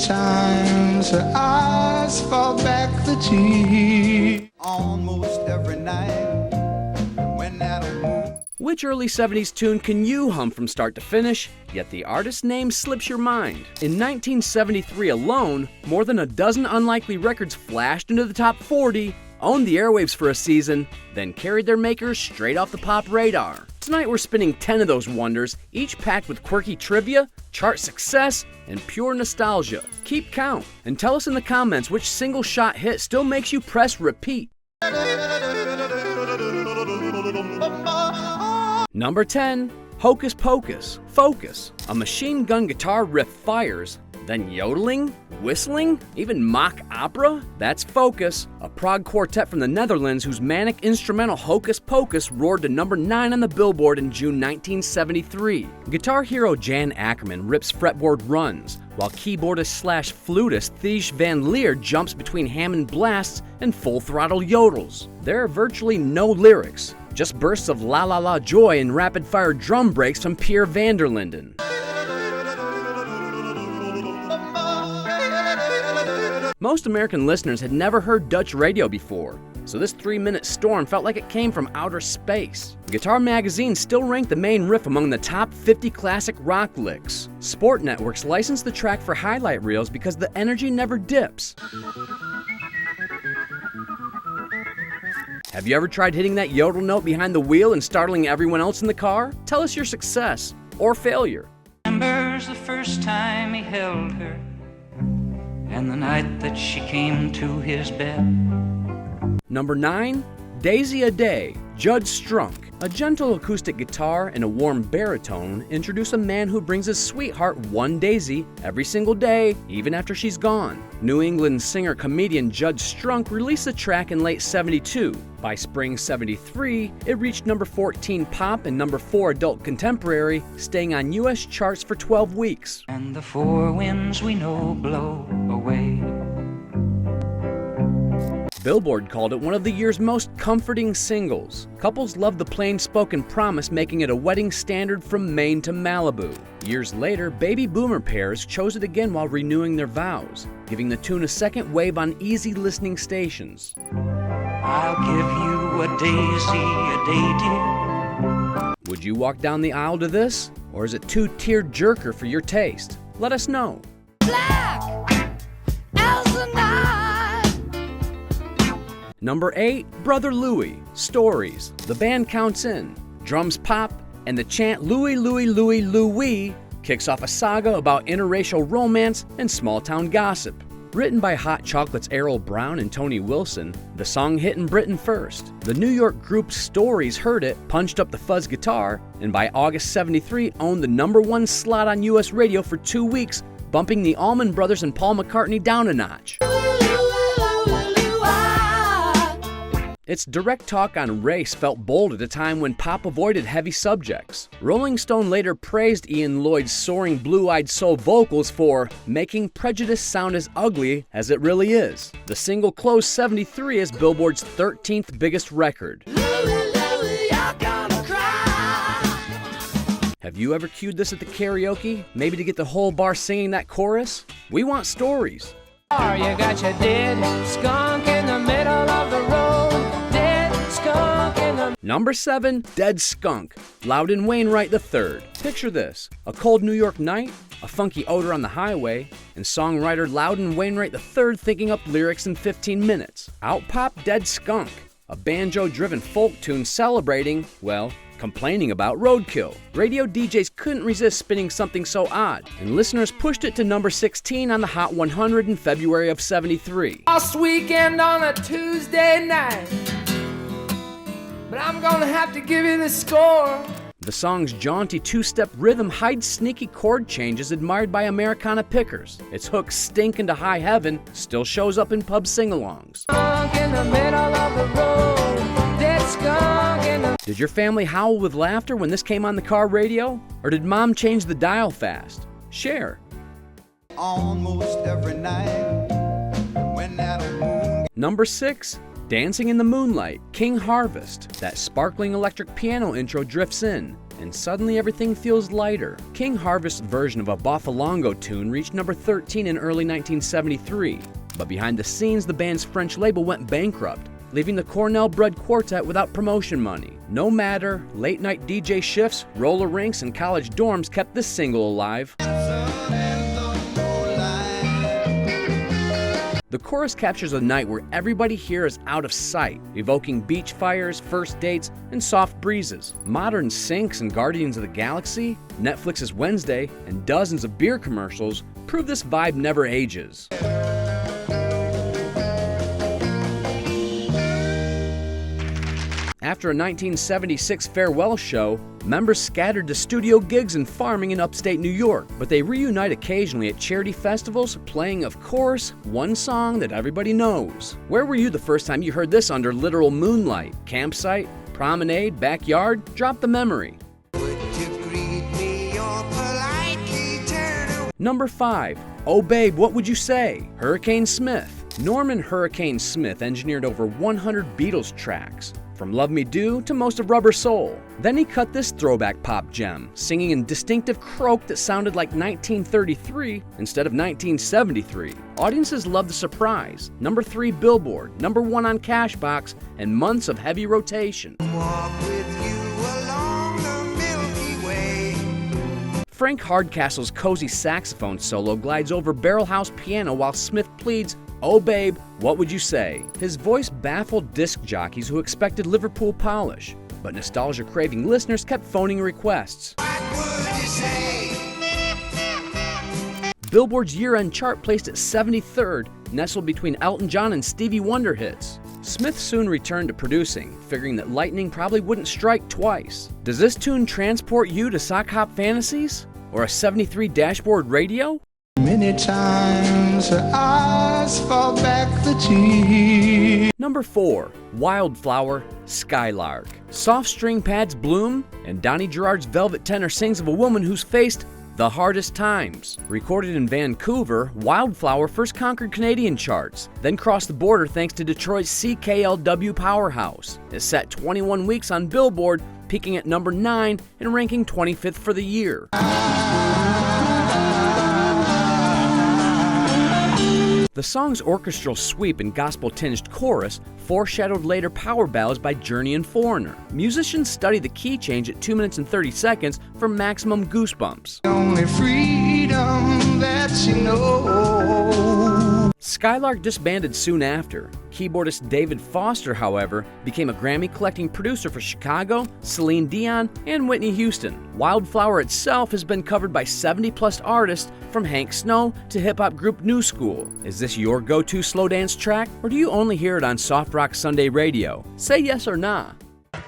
times her eyes fall back the tears. Almost every night when at a moon. Which early 70s tune can you hum from start to finish, yet the artist's name slips your mind? In 1973 alone, more than a dozen unlikely records flashed into the top 40, owned the airwaves for a season, then carried their makers straight off the pop radar. Tonight we're spinning 10 of those wonders, each packed with quirky trivia, chart success, and pure nostalgia. Keep count, and tell us in the comments which single shot hit still makes you press repeat. Number 10, Hocus Pocus, Focus. A machine gun guitar riff fires, then yodeling, whistling, even mock opera? That's Focus, a prog quartet from the Netherlands whose manic instrumental Hocus Pocus roared to number 9 on the Billboard in June 1973. Guitar hero Jan Ackerman rips fretboard runs, while keyboardist/flutist Thijs van Leer jumps between Hammond blasts and full-throttle yodels. There are virtually no lyrics, just bursts of la-la-la joy and rapid-fire drum breaks from Pierre van der Linden. Most American listeners had never heard Dutch radio before, so this 3-minute storm felt like it came from outer space. Guitar Magazine still ranked the main riff among the top 50 classic rock licks. Sport Networks licensed the track for highlight reels because the energy never dips. Have you ever tried hitting that yodel note behind the wheel and startling everyone else in the car? Tell us your success or failure. Remembers the first time he held her, and the night that she came to his bed. Number 9, Daisy a Day, Judd Strunk. A gentle acoustic guitar and a warm baritone introduce a man who brings his sweetheart one daisy every single day, even after she's gone. New England singer-comedian Judd Strunk released the track in late 72. By spring 73, it reached number 14 pop and number 4 adult contemporary, staying on US charts for 12 weeks. And the four winds we know blow away. Billboard called it one of the year's most comforting singles. Couples loved the plain-spoken promise, making it a wedding standard from Maine to Malibu. Years later, baby boomer pairs chose it again while renewing their vows, giving the tune a second wave on easy listening stations. I'll give you a daisy a day, dear. Would you walk down the aisle to this? Or is it too tiered jerker for your taste? Let us know. Black as the night. Number 8, Brother Louie, Stories. The band counts in. Drums pop, and the chant Louie, Louie, Louie, Louie kicks off a saga about interracial romance and small-town gossip. Written by Hot Chocolate's Errol Brown and Tony Wilson, the song hit in Britain first. The New York group Stories heard it, punched up the fuzz guitar, and by August 73 owned the number 1 slot on US radio for 2 weeks, bumping the Allman Brothers and Paul McCartney down a notch. Its direct talk on race felt bold at a time when pop avoided heavy subjects. Rolling Stone later praised Ian Lloyd's soaring blue-eyed soul vocals for making prejudice sound as ugly as it really is. The single closed 73 as Billboard's 13th biggest record. Have you ever cued this at the karaoke? Maybe to get the whole bar singing that chorus? We want stories. You got your dead skunk in the middle of the road. Dead skunk in the... Number 7, Dead Skunk, Loudon Wainwright III. Picture this, a cold New York night, a funky odor on the highway, and songwriter Loudon Wainwright III thinking up lyrics in 15 minutes. Out popped Dead Skunk, a banjo-driven folk tune celebrating, well, complaining about roadkill. Radio DJs couldn't resist spinning something so odd, and listeners pushed it to number 16 on the Hot 100 in February of 73. Last weekend on a Tuesday night, but I'm gonna have to give you the score. The song's jaunty two-step rhythm hides sneaky chord changes admired by Americana pickers. Its hook Stink into High Heaven still shows up in pub sing-alongs. Skunk in the middle of the road. Dead skunk in the... Did your family howl with laughter when this came on the car radio? Or did mom change the dial fast? Share. Almost every night when at a moon. Number 6, Dancing in the Moonlight, King Harvest. That sparkling electric piano intro drifts in, and suddenly everything feels lighter. King Harvest's version of a Boffalongo tune reached number 13 in early 1973, but behind the scenes the band's French label went bankrupt, leaving the Cornell-bred quartet without promotion money. No Matter, late-night DJ shifts, roller rinks, and college dorms kept this single alive. The chorus captures a night where everybody here is out of sight, evoking beach fires, first dates, and soft breezes. Modern syncs and Guardians of the Galaxy, Netflix's Wednesday, and dozens of beer commercials prove this vibe never ages. After a 1976 farewell show, members scattered to studio gigs and farming in upstate New York, but they reunite occasionally at charity festivals, playing, of course, one song that everybody knows. Where were you the first time you heard this under literal moonlight? Campsite? Promenade? Backyard? Drop the memory. Number 5. Oh Babe, What Would You Say? Hurricane Smith. Norman Hurricane Smith engineered over 100 Beatles tracks, from Love Me Do to most of Rubber Soul. Then he cut this throwback pop gem, singing in distinctive croak that sounded like 1933 instead of 1973. Audiences loved the surprise. Number 3 Billboard, number 1 on Cashbox, and months of heavy rotation. Walk with you along the Milky Way. Frank Hardcastle's cozy saxophone solo glides over barrelhouse piano while Smith pleads, "Oh babe, what would you say?" His voice baffled disc jockeys who expected Liverpool polish, but nostalgia-craving listeners kept phoning requests. What would you say? Billboard's year-end chart placed it 73rd, nestled between Elton John and Stevie Wonder hits. Smith soon returned to producing, figuring that lightning probably wouldn't strike twice. Does this tune transport you to sock hop fantasies? Or a 73 dashboard radio? Many times her eyes fall back the tears. Number 4. Wildflower, Skylark. Soft string pads bloom, and Donnie Gerard's velvet tenor sings of a woman who's faced the hardest times. Recorded in Vancouver, Wildflower first conquered Canadian charts, then crossed the border thanks to Detroit's CKLW powerhouse. It set 21 weeks on Billboard, peaking at number 9 and ranking 25th for the year. The song's orchestral sweep and gospel-tinged chorus foreshadowed later power ballads by Journey and Foreigner. Musicians study the key change at 2 minutes and 30 seconds for maximum goosebumps. Only freedom that you know. Skylark disbanded soon after. Keyboardist David Foster, however, became a Grammy-collecting producer for Chicago, Celine Dion, and Whitney Houston. Wildflower itself has been covered by 70-plus artists, from Hank Snow to hip-hop group New School. Is this your go-to slow dance track, or do you only hear it on Soft Rock Sunday Radio? Say yes or nah.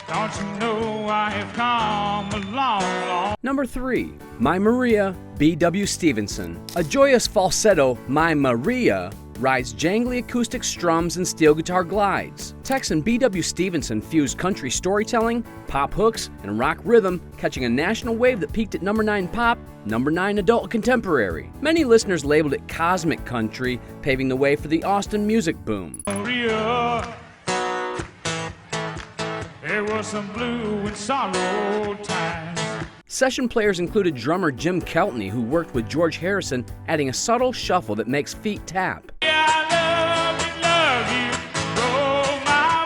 Don't you know I have come a long Number 3. My Maria, B.W. Stevenson. A joyous falsetto, My Maria, rides jangly acoustic strums and steel guitar glides. Texan B.W. Stevenson fused country storytelling, pop hooks, and rock rhythm, catching a national wave that peaked at number 9 pop, number 9 adult contemporary. Many listeners labeled it cosmic country, paving the way for the Austin music boom. Maria. There was some blue and sorrow times. Session players included drummer Jim Keltney, who worked with George Harrison, adding a subtle shuffle that makes feet tap. Yeah, I love you, oh my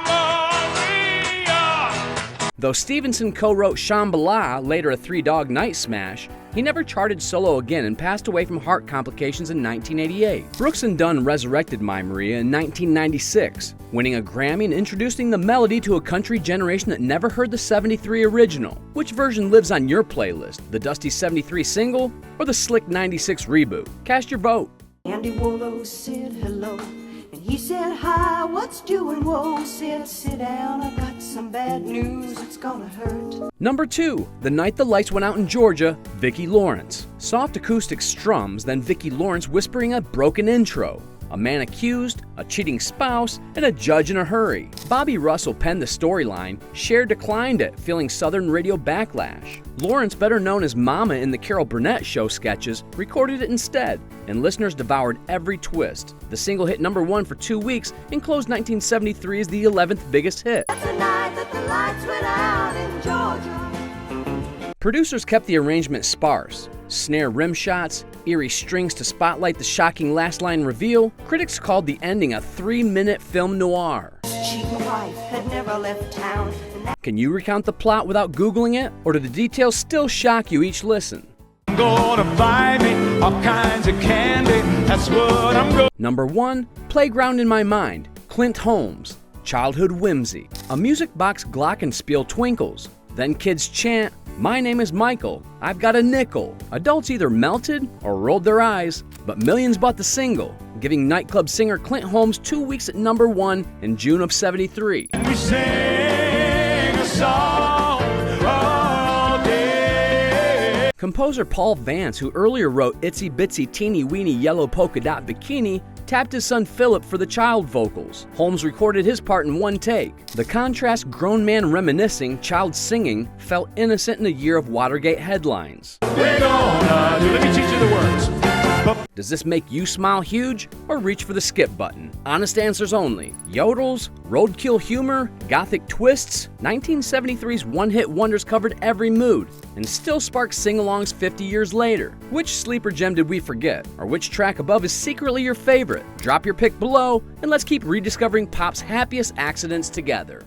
Maria. Though Stevenson co-wrote Shambhala, later a Three Dog Night smash, he never charted solo again and passed away from heart complications in 1988. Brooks and Dunn resurrected My Maria in 1996, winning a Grammy and introducing the melody to a country generation that never heard the 73 original. Which version lives on your playlist, the dusty 73 single or the slick 96 reboot? Cast your vote. Andy Warlow said hello, and he said hi, what's doing? Whoa, said sit down, I got some bad news, it's gonna hurt. Number 2, The Night the Lights Went Out in Georgia, Vicki Lawrence. Soft acoustic strums, then Vicki Lawrence whispering a broken intro. A man accused, a cheating spouse, and a judge in a hurry. Bobby Russell penned the storyline. Cher declined it, feeling Southern radio backlash. Lawrence, better known as Mama in the Carol Burnett Show sketches, recorded it instead, and listeners devoured every twist. The single hit number 1 for 2 weeks and closed 1973 as the 11th biggest hit. That's the night that the lights went out in Georgia. Producers kept the arrangement sparse. Snare rim shots, eerie strings to spotlight the shocking last line reveal. Critics called the ending a 3-minute film noir. Cheating wife had never left town. And that Can you recount the plot without Googling it? Or do the details still shock you each listen? I'm gonna buy me all kinds of candy. That's what I'm going. Number 1, Playground in My Mind, Clint Holmes. Childhood whimsy. A music box glockenspiel twinkles. Then kids chant, "My name is Michael, I've got a nickel." Adults either melted or rolled their eyes, but millions bought the single, giving nightclub singer Clint Holmes 2 weeks at number 1 in June of '73. We sing a song all day. Composer Paul Vance, who earlier wrote Itsy Bitsy Teeny Weeny Yellow Polka Dot Bikini, tapped his son Philip for the child vocals. Holmes recorded his part in one take. The contrast grown man reminiscing, child singing, felt innocent in a year of Watergate headlines. We're gonna do, let me teach you the words. Does this make you smile huge or reach for the skip button? Honest answers only. Yodels, roadkill humor, gothic twists, 1973's one-hit wonders covered every mood and still spark sing-alongs 50 years later. Which sleeper gem did we forget? Or which track above is secretly your favorite? Drop your pick below and let's keep rediscovering pop's happiest accidents together.